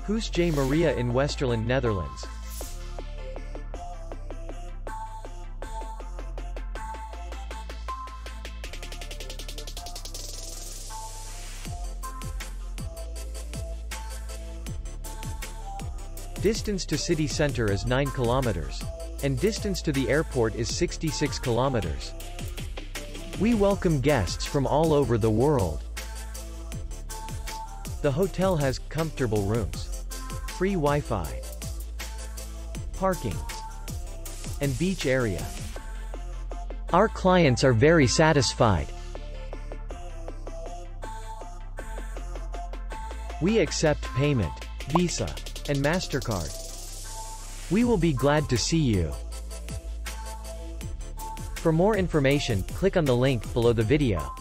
Huisje Maria in Westerland, Netherlands. Distance to city center is 9 kilometers. And distance to the airport is 66 kilometers. We welcome guests from all over the world. The hotel has comfortable rooms, free Wi-Fi, parking, and beach area. Our clients are very satisfied. We accept payment, Visa, and MasterCard. We will be glad to see you. For more information, click on the link below the video.